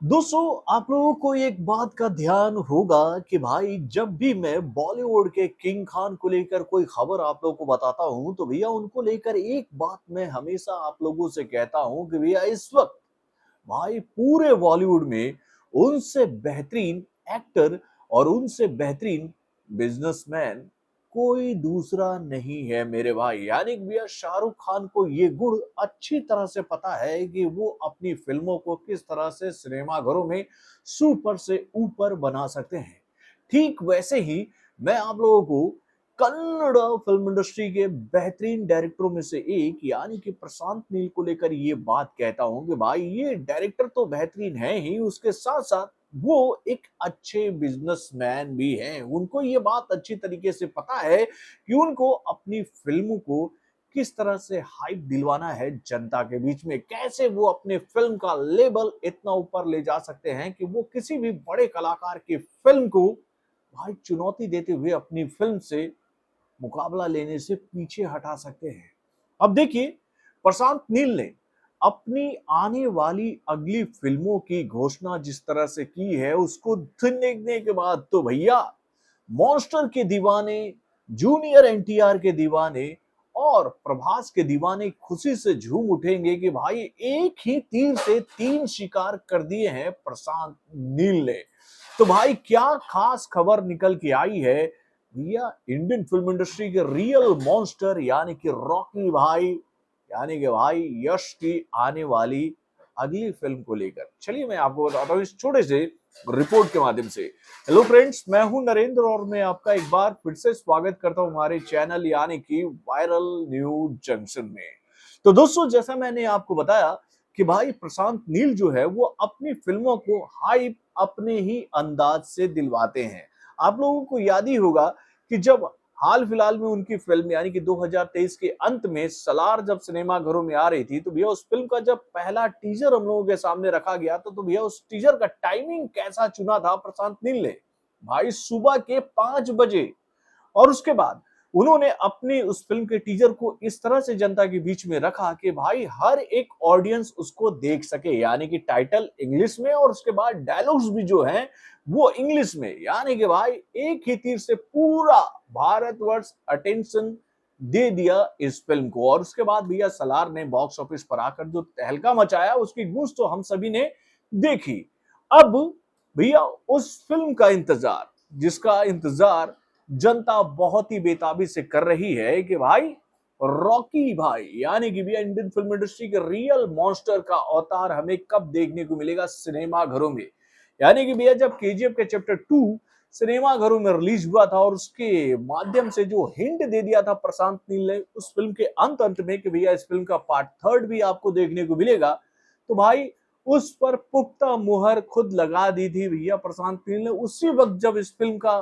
दोस्तों, आप लोगों को एक बात का ध्यान होगा कि भाई जब भी मैं बॉलीवुड के किंग खान को लेकर कोई खबर आप लोगों को बताता हूं तो भैया उनको लेकर एक बात मैं हमेशा आप लोगों से कहता हूं कि भैया इस वक्त भाई पूरे बॉलीवुड में उनसे बेहतरीन एक्टर और उनसे बेहतरीन बिजनेसमैन कोई दूसरा नहीं है मेरे भाई। यानी कि भैया शाहरुख खान को ये गुण अच्छी तरह से पता है कि वो अपनी फिल्मों को किस तरह से सिनेमाघरों में सुपर से ऊपर बना सकते हैं। ठीक वैसे ही मैं आप लोगों को कन्नड़ फिल्म इंडस्ट्री के बेहतरीन डायरेक्टरों में से एक यानी कि प्रशांत नील को लेकर ये बात कहता हूं कि भाई ये डायरेक्टर तो बेहतरीन है ही, उसके साथ साथ वो एक अच्छे बिजनेसमैन भी हैं। उनको ये बात अच्छी तरीके से पता है कि उनको अपनी फिल्मों को किस तरह से हाइप दिलवाना है जनता के बीच में, कैसे वो अपने फिल्म का लेवल इतना ऊपर ले जा सकते हैं कि वो किसी भी बड़े कलाकार की फिल्म को भाई चुनौती देते हुए अपनी फिल्म से मुकाबला लेने से पीछे हटा सकते हैं। अब देखिए, प्रशांत नील ने अपनी आने वाली अगली फिल्मों की घोषणा जिस तरह से की है उसको देखने के बाद तो भैया मॉन्स्टर के दीवाने, जूनियर एनटीआर के दीवाने और प्रभास के दीवाने खुशी से झूम उठेंगे कि भाई एक ही तीर से तीन शिकार कर दिए हैं प्रशांत नील ने। तो भाई क्या खास खबर निकल के आई है भैया इंडियन फिल्म इंडस्ट्री के रियल मॉन्स्टर यानी कि रॉकी भाई, यानी कि भाई यश की आने वाली अगली फिल्म को लेकर। चलिए मैं आपको बताता हूँ इस छोटे से रिपोर्ट के माध्यम से। हेलो फ्रेंड्स, मैं हूं नरेंद्र और मैं आपका एक बार फिर से स्वागत करता हूं हमारे चैनल यानी कि वायरल न्यूज जंक्शन में। तो दोस्तों, जैसा मैंने आपको बताया कि भाई प्रशांत नील जो है वो अपनी फिल्मों को हाइप अपने ही अंदाज से दिलवाते हैं। आप लोगों को याद ही होगा कि जब हाल फिलहाल में उनकी फिल्म यानी कि 2023 के अंत में सलार जब सिनेमा घरों में आ रही थी तो भैया उस फिल्म का जब पहला टीजर हम लोगों के सामने रखा गया तो भैया उस टीजर का टाइमिंग कैसा चुना था प्रशांत नील ने, भाई सुबह के 5 बजे। और उसके बाद उन्होंने अपनी उस फिल्म के टीजर को इस तरह से जनता के बीच में रखा कि भाई हर एक ऑडियंस उसको देख सके, यानी कि टाइटल इंग्लिश में और उसके बाद डायलॉग्स भी जो हैं वो इंग्लिश में। यानी कि भाई एक ही तीर से पूरा भारतवर्ष अटेंशन दे दिया इस फिल्म को। और उसके बाद भैया सलार ने बॉक्स ऑफिस पर आकर जो तहलका मचाया उसकी गूंज तो हम सभी ने देखी। अब भैया उस फिल्म का इंतजार, जिसका इंतजार जनता बहुत ही बेताबी से कर रही है कि भाई रॉकी भाई यानी कि भैया इंडियन फिल्म इंडस्ट्री के रियल मॉन्स्टर का अवतार हमें कब देखने को मिलेगा सिनेमा घरों में। यानी कि भैया जब केजीएफ के चैप्टर 2 सिनेमा घरों में रिलीज हुआ था और उसके माध्यम से जो हिंट दे दिया था प्रशांत नील ने उस फिल्म के अंत में कि भैया इस फिल्म का पार्ट 3 भी आपको देखने को मिलेगा, तो भाई उस पर पुख्ता मुहर खुद लगा दी थी भैया प्रशांत नील ने उसी वक्त जब इस फिल्म का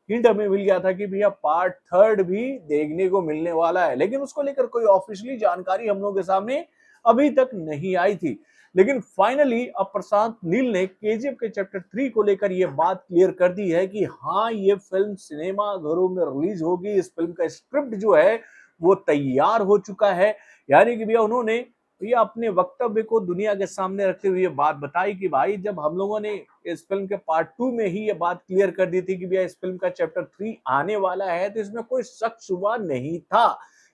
हिंट हमें मिल गया था कि भैया पार्ट 3 भी देखने को मिलने वाला है। लेकिन उसको लेकर कोई ऑफिशियली जानकारी हम लोगों के सामने अभी तक नहीं आई थी। लेकिन फाइनली अब प्रशांत नील ने केजीएफ के चैप्टर 3 को लेकर यह बात क्लियर कर दी है कि हाँ ये फिल्म सिनेमा घरों में रिलीज होगी। इस फिल्म का स्क्रिप्ट जो है वो तैयार हो चुका है। यानी कि भैया उन्होंने भैया अपने वक्तव्य को दुनिया के सामने रखते हुए बात बताई कि भाई जब हम लोगों ने इस फिल्म के पार्ट 2 में ही ये बात क्लियर कर दी थी कि भैया इस फिल्म का चैप्टर 3 आने वाला है तो इसमें कोई शक शुबा नहीं था।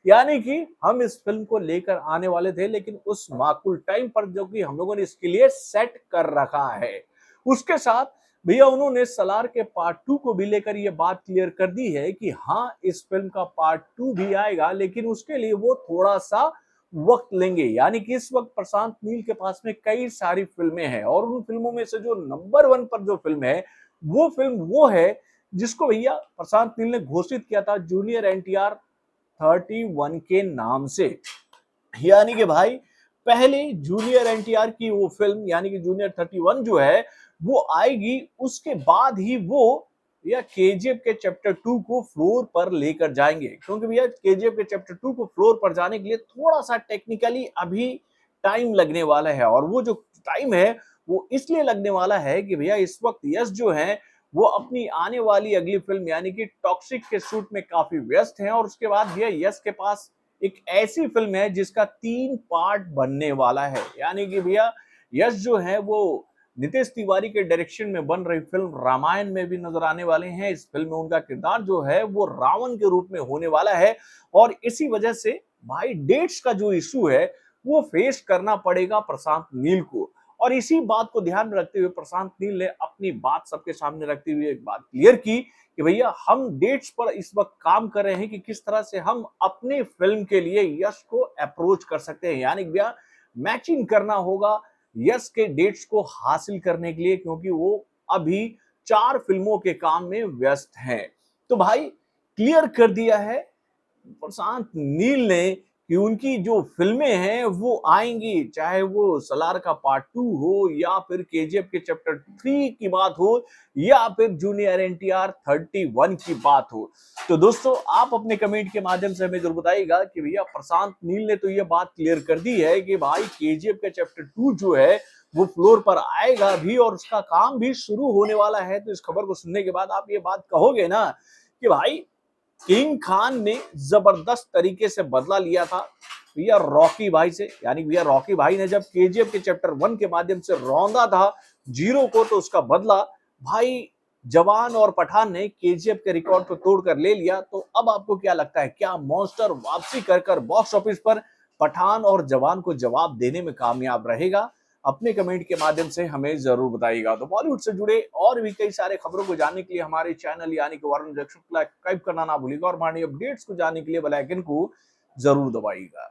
यानी कि हम इस फिल्म को लेकर आने वाले थे, लेकिन उस माकूल टाइम पर जो कि हम लोगों ने इसके लिए सेट कर रखा है। उसके साथ भैया उन्होंने सलार के पार्ट 2 को भी लेकर ये बात क्लियर कर दी है कि हाँ इस फिल्म का पार्ट 2 भी आएगा, लेकिन उसके लिए वो थोड़ा सा वक्त लेंगे। यानी कि इस वक्त प्रशांत नील के पास में कई सारी फिल्में हैं और उन फिल्मों में से जो नंबर 1 पर जो फिल्म है वो है जिसको भैया प्रशांत नील ने घोषित किया था जूनियर एनटीआर 31 के नाम से। यानी कि भाई पहले जूनियर एनटीआर की वो फिल्म यानी कि जूनियर 31 जो है वो आएगी, उसके बाद ही वो या केजीएफ के चैप्टर 2 को फ्लोर पर लेकर जाएंगे। क्योंकि भैया केजीएफ के चैप्टर 2 को फ्लोर पर जाने के लिए थोड़ा सा टेक्निकली अभी टाइम लगने वाला है और वो जो टाइम है वो इसलिए लगने वाला है कि भैया इस वक्त यश जो है वो अपनी आने वाली अगली फिल्म यानी कि टॉक्सिक के शूट में काफी व्यस्त हैं। और उसके बाद भैया यश के पास एक ऐसी फिल्म है जिसका 3 पार्ट बनने वाला है। यानी कि भैया यश जो है वो नितेश तिवारी के डायरेक्शन में बन रही फिल्म रामायण में भी नजर आने वाले हैं। इस फिल्म में उनका किरदार जो है वो रावण के रूप में होने वाला है और इसी वजह से भाई डेट्स का जो इशू है वो फेस करना पड़ेगा प्रशांत नील को। और इसी बात को ध्यान में रखते हुए प्रशांत नील ने अपनी बात सबके सामने रखते हुए एक बात क्लियर की कि भैया हम डेट्स पर इस वक्त काम कर रहे हैं कि किस तरह से हम अपने फिल्म के लिए यश को अप्रोच कर सकते हैं, यानी भैया मैचिंग करना होगा यश के डेट्स को हासिल करने के लिए, क्योंकि वो अभी 4 फिल्मों के काम में व्यस्त हैं। तो भाई क्लियर कर दिया है प्रशांत नील ने कि उनकी जो फिल्में हैं वो आएंगी, चाहे वो सलार का पार्ट 2 हो या फिर केजीएफ के चैप्टर 3 की बात हो या फिर जूनियर एनटीआर 31 की बात हो। तो दोस्तों आप अपने कमेंट के माध्यम से हमें जरूर बताइएगा कि भैया प्रशांत नील ने तो ये बात क्लियर कर दी है कि भाई केजीएफ का चैप्टर 2 जो है वो फ्लोर पर आएगा भी और उसका काम भी शुरू होने वाला है। तो इस खबर को सुनने के बाद आप ये बात कहोगे ना कि भाई किंग खान ने जबरदस्त तरीके से बदला लिया था भैया रॉकी भाई से, यानी भैया रॉकी भाई ने जब केजीएफ के चैप्टर 1 के माध्यम से रौंदा था जीरो को, तो उसका बदला भाई जवान और पठान ने केजीएफ के रिकॉर्ड को तोड़कर ले लिया। तो अब आपको क्या लगता है, क्या मॉन्स्टर वापसी कर बॉक्स ऑफिस पर पठान और जवान को जवाब देने में कामयाब रहेगा? अपने कमेंट के माध्यम से हमें जरूर बताइएगा। तो बॉलीवुड से जुड़े और भी कई सारे खबरों को जानने के लिए हमारे चैनल यानी कि वारुण जंक्शन को सब्सक्राइब करना ना भूलिएगा और हमारी अपडेट्स को जानने के लिए बेल आइकन को जरूर दबाइएगा।